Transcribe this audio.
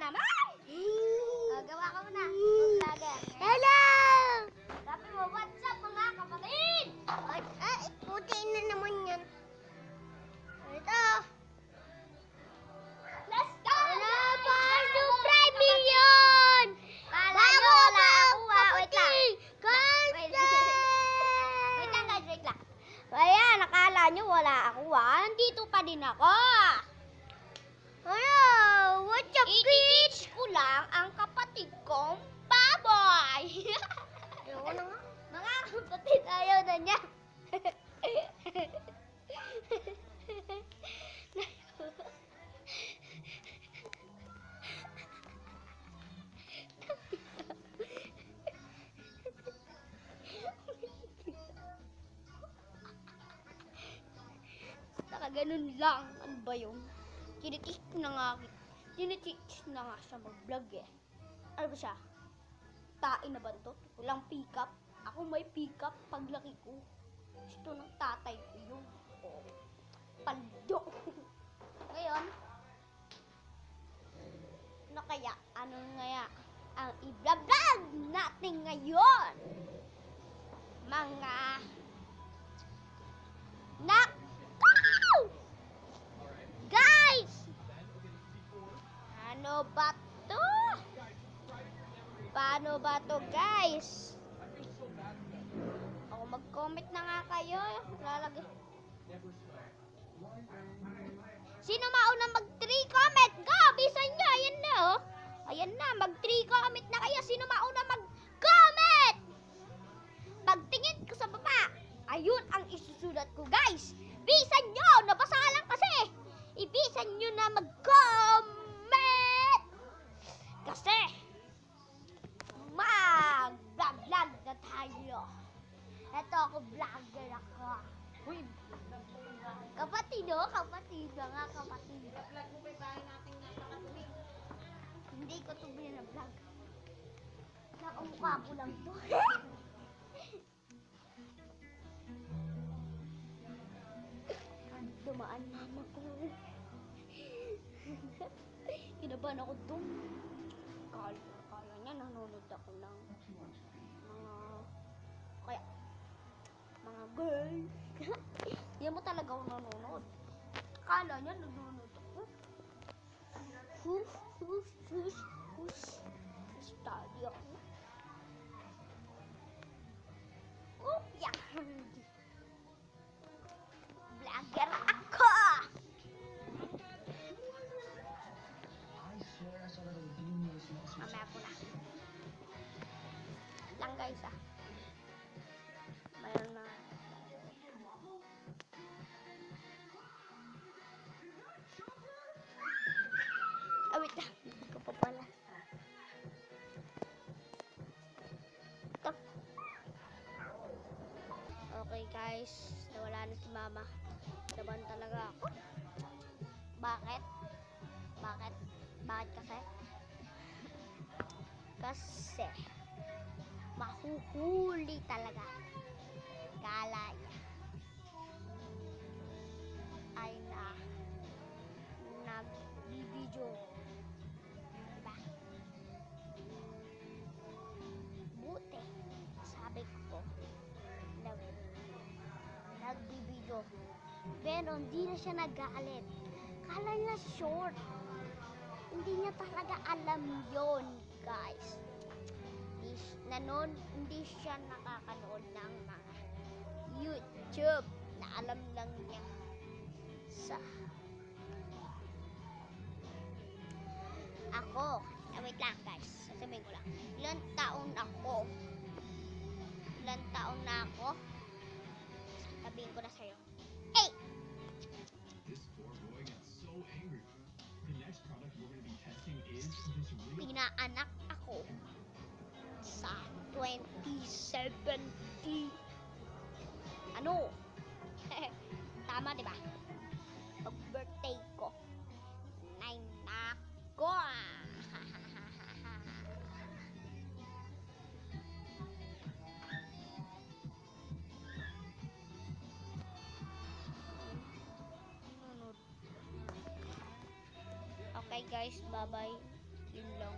naman! Gawa ka muna. Hello! Sabi mo, what's up mga kapatid? Puti na naman yan. Ito. Let's go! Wala pa, subscribe million! Kala nyo wala ako Wait lang. Guys! Wait lang guys, wait lang. Ayan, nakala nyo wala ako Nandito pa din ako. Hello! What's up, I-teach ko lang ang kapatid kong baboy. Ayoko na nga. Mga kapatid, ayaw na niya. Ganun lang. Ano ba yun? Tiniteach na nga siya mag-vlog eh. Ano ba siya? Tain na ba ito? Walang pick-up. Ako may pick-up paglaki ko. Gusto ng tatay ko yun. Oh, paldo. Ngayon, ano kaya ang i-vlog natin ngayon? Mga guys! Ano ba to? Paano ba to guys? Ako mag-comment na nga kayo. Lalagay. Sino mauna mag-3 comment? Go! Bisan nyo! Ayan na oh. Ayan na. Mag-3 comment na kayo. Sino mauna mag-comment? Pagtingin ko sa baba. Ayun ang isusulat ko guys. Bisan nyo! Nabasa lang kasi. Ibisan nyo na mag-comment. Kasi mag-vlog na tayo. Ito ako, vlogger ako. Uy, kapatid o, kapatid mga kapatid. Vlog mo ba bahay natin na kapatid? Hindi ko ito binavlog. Nakamukha ko lang ito. Dumaan mama ko. Kinabahan ako doon. Kala niya nanonood ako ng mga girl. Hindi mo talaga ako nanonood. Kala niya nanonood ako. Hush. Study ako. Oh, yeah. Vlogger ako! Mamaya ko na. Lang guys Mayroon na. Wait lang. Hindi ko pa pala. Ito. Okay guys. Nawala na si mama. Laban talaga ako. Bakit? Bakit kasi? Kasi mahuhuli talaga. Kala niya ay nagbibideo. Diba? Buti. Sabi ko nagbibideo. Pero hindi na siya nag-aalit. Kala niya short. Hindi niya talaga alam yon guys. Hindi siya nakakanood ng mga YouTube na alam lang niya sa ako. Wait lang guys. Sasabihin ko lang. Ilan taon na ako? Sabihin ko na sa'yo. Pinaanak ako sa 2017. Ano? Tama, diba? Pag birthday ko, 9 na ako. Okay guys, bye-bye. Yun lang.